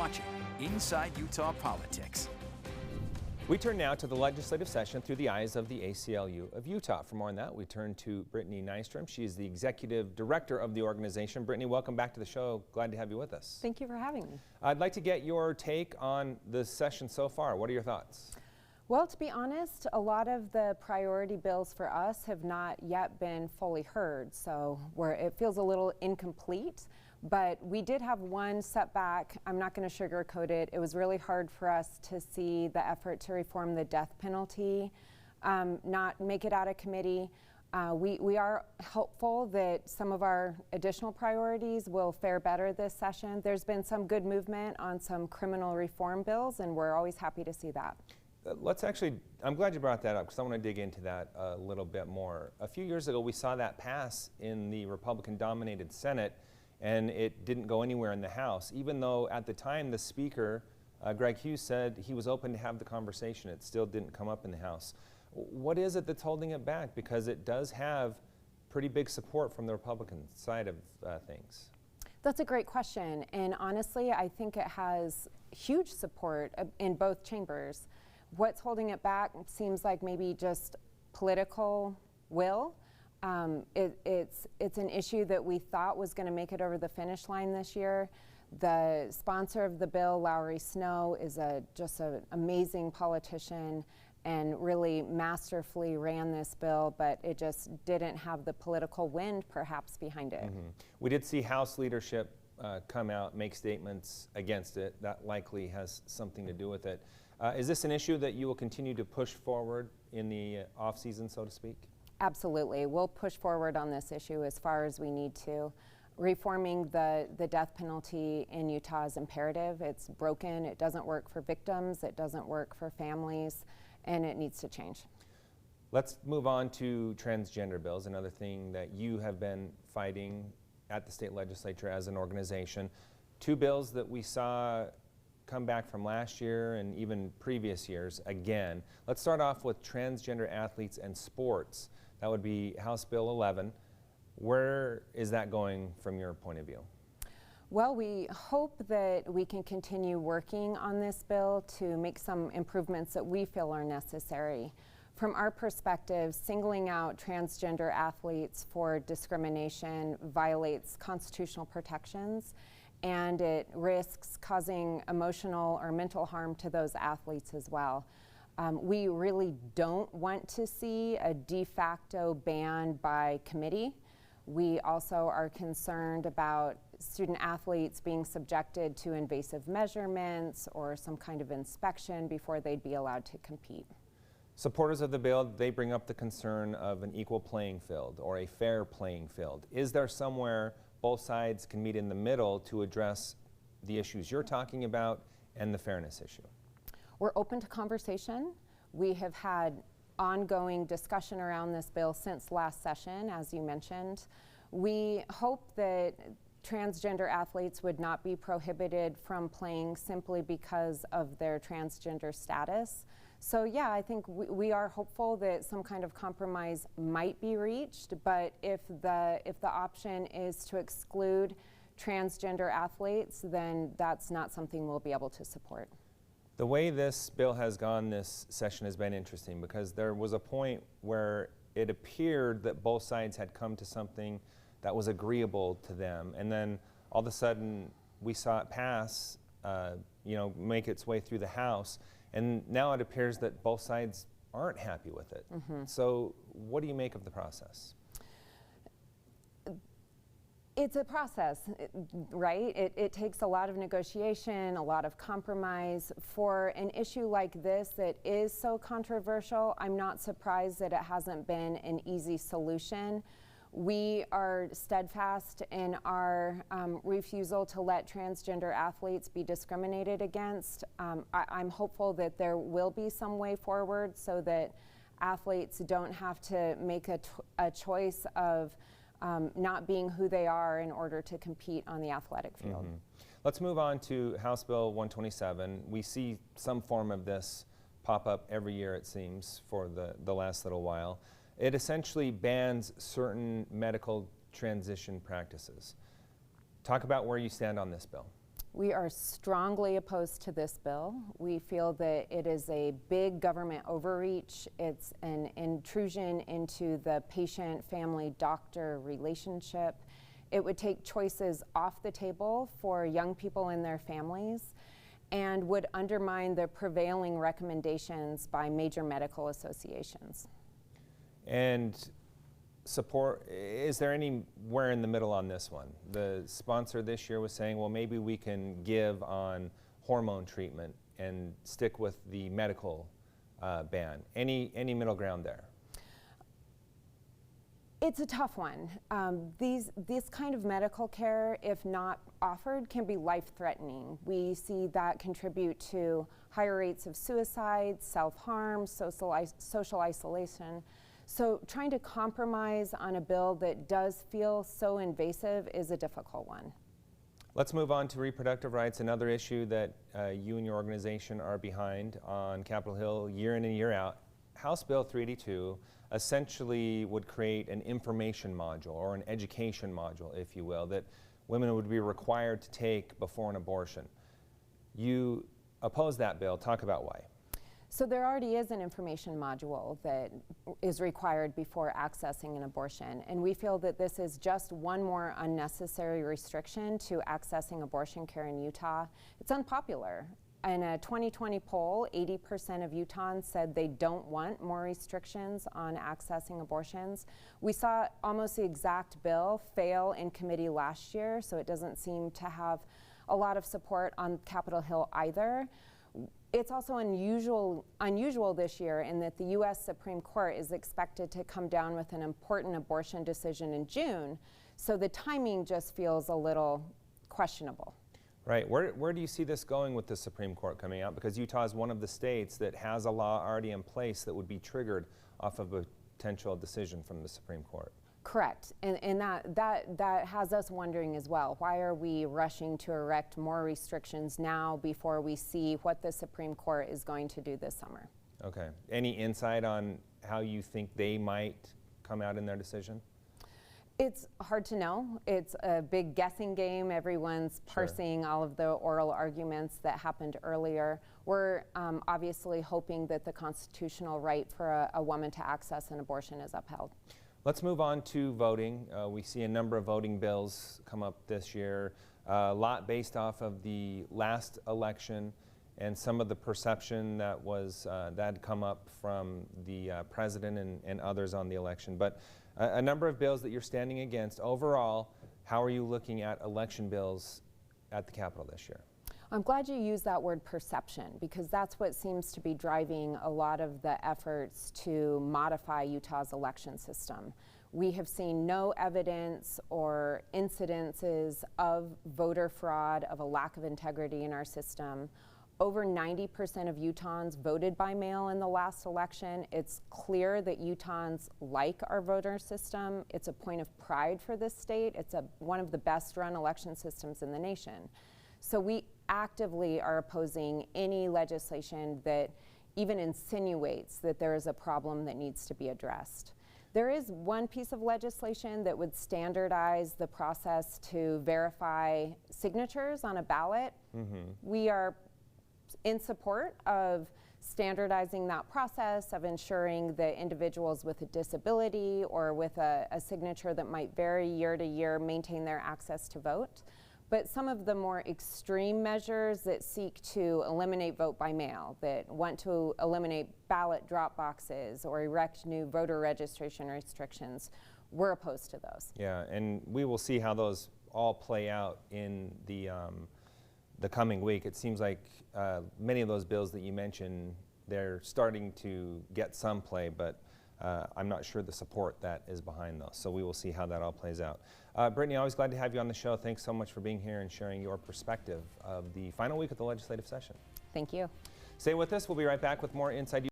watching Inside Utah Politics. We turn now to the legislative session through the eyes of the ACLU of Utah. For more on that, we turn to Brittany Nystrom. She is the executive director of the organization. Brittany, welcome back to the show. Glad to have you with us. Thank you for having me. I'd like to get your take on the session so far. What are your thoughts? Well, to be honest, a lot of the priority bills for us have not yet been fully heard, so it feels a little incomplete. But we did have one setback. I'm not going to sugarcoat it. It was really hard for us to see the effort to reform the death penalty not make it out of committee. We are hopeful that some of our additional priorities will fare better this session. There's been some good movement on some criminal reform bills, and we're always happy to see that. I'm glad you brought that up because I want to dig into that a little bit more. A few years ago, we saw that pass in the Republican-dominated Senate, and it didn't go anywhere in the House, even though at the time the Speaker, Greg Hughes, said he was open to have the conversation. It still didn't come up in the House. What is it that's holding it back? Because it does have pretty big support from the Republican side of things. That's a great question, and honestly, I think it has huge support in both chambers. What's holding it back seems like maybe just political will. It's an issue that we thought was going to make it over the finish line this year. The sponsor of the bill, Lowry Snow, is just an amazing politician and really masterfully ran this bill, but it just didn't have the political wind perhaps behind it. Mm-hmm. We did see House leadership come out, make statements against it. That likely has something to do with it. Is this an issue that you will continue to push forward in the off-season, so to speak? Absolutely. We'll push forward on this issue as far as we need to. Reforming the death penalty in Utah is imperative. It's broken. It doesn't work for victims. It doesn't work for families, and it needs to change. Let's move on to transgender bills, another thing that you have been fighting at the state legislature as an organization. Two bills that we saw come back from last year and even previous years again. Let's start off with transgender athletes and sports. That would be House Bill 11. Where is that going from your point of view? Well, we hope that we can continue working on this bill to make some improvements that we feel are necessary. From our perspective, singling out transgender athletes for discrimination violates constitutional protections, and it risks causing emotional or mental harm to those athletes as well. We really don't want to see a de facto ban by committee. We also are concerned about student athletes being subjected to invasive measurements or some kind of inspection before they'd be allowed to compete. Supporters of the bill, they bring up the concern of an equal playing field or a fair playing field. Is there somewhere both sides can meet in the middle to address the issues you're talking about and the fairness issue? We're open to conversation. We have had ongoing discussion around this bill since last session, as you mentioned. We hope that transgender athletes would not be prohibited from playing simply because of their transgender status. So yeah, I think we are hopeful that some kind of compromise might be reached, but if the option is to exclude transgender athletes, then that's not something we'll be able to support. The way this bill has gone this session has been interesting because there was a point where it appeared that both sides had come to something that was agreeable to them, and then all of a sudden we saw it pass, make its way through the House, and now it appears that both sides aren't happy with it. Mm-hmm. So what do you make of the process? It's a process, right? It takes a lot of negotiation, a lot of compromise. For an issue like this that is so controversial, I'm not surprised that it hasn't been an easy solution. We are steadfast in our refusal to let transgender athletes be discriminated against. I'm hopeful that there will be some way forward so that athletes don't have to make a choice of not being who they are in order to compete on the athletic field. Mm-hmm. Let's move on to House Bill 127. We see some form of this pop up every year, it seems, for the last little while. It essentially bans certain medical transition practices. Talk about where you stand on this bill. We are strongly opposed to this bill. We feel that it is a big government overreach. It's an intrusion into the patient-family-doctor relationship. It would take choices off the table for young people and their families and would undermine the prevailing recommendations by major medical associations. And support, is there anywhere in the middle on this one? The sponsor this year was saying, well, maybe we can give on hormone treatment and stick with the medical ban. Any middle ground there? It's a tough one. This kind of medical care, if not offered, can be life-threatening. We see that contribute to higher rates of suicide, self-harm, social isolation. So trying to compromise on a bill that does feel so invasive is a difficult one. Let's move on to reproductive rights, another issue that you and your organization are behind on Capitol Hill year in and year out. House Bill 382 essentially would create an information module or an education module, if you will, that women would be required to take before an abortion. You oppose that bill. Talk about why. So there already is an information module that is required before accessing an abortion, and we feel that this is just one more unnecessary restriction to accessing abortion care in Utah. It's unpopular. In a 2020 poll, 80% of Utahns said they don't want more restrictions on accessing abortions. We saw almost the exact bill fail in committee last year, so it doesn't seem to have a lot of support on Capitol Hill either. It's also unusual this year in that the U.S. Supreme Court is expected to come down with an important abortion decision in June, so the timing just feels a little questionable. Right. Where do you see this going with the Supreme Court coming out? Because Utah is one of the states that has a law already in place that would be triggered off of a potential decision from the Supreme Court. Correct, and that has us wondering as well. Why are we rushing to erect more restrictions now before we see what the Supreme Court is going to do this summer? Okay. Any insight on how you think they might come out in their decision? It's hard to know. It's a big guessing game. Everyone's parsing all of the oral arguments that happened earlier. We're obviously hoping that the constitutional right for a woman to access an abortion is upheld. Let's move on to voting. We see a number of voting bills come up this year, a lot based off of the last election and some of the perception that had come up from the president and others on the election. But a number of bills that you're standing against. Overall, how are you looking at election bills at the Capitol this year? I'm glad you used that word perception, because that's what seems to be driving a lot of the efforts to modify Utah's election system. We have seen no evidence or incidences of voter fraud, of a lack of integrity in our system. Over 90% of Utahns voted by mail in the last election. It's clear that Utahns like our voter system. It's a point of pride for this state. It's one of the best run election systems in the nation. So we actively are opposing any legislation that even insinuates that there is a problem that needs to be addressed. There is one piece of legislation that would standardize the process to verify signatures on a ballot. We are in support of standardizing that process, of ensuring that individuals with a disability or with a signature that might vary year to year maintain their access to vote. But some of the more extreme measures that seek to eliminate vote by mail, that want to eliminate ballot drop boxes or erect new voter registration restrictions, we're opposed to those. Yeah, and we will see how those all play out in the coming week. It seems like many of those bills that you mentioned, they're starting to get some play, but I'm not sure the support that is behind those. So we will see how that all plays out. Brittany, always glad to have you on the show. Thanks so much for being here and sharing your perspective of the final week of the legislative session. Thank you. Stay with us. We'll be right back with more Inside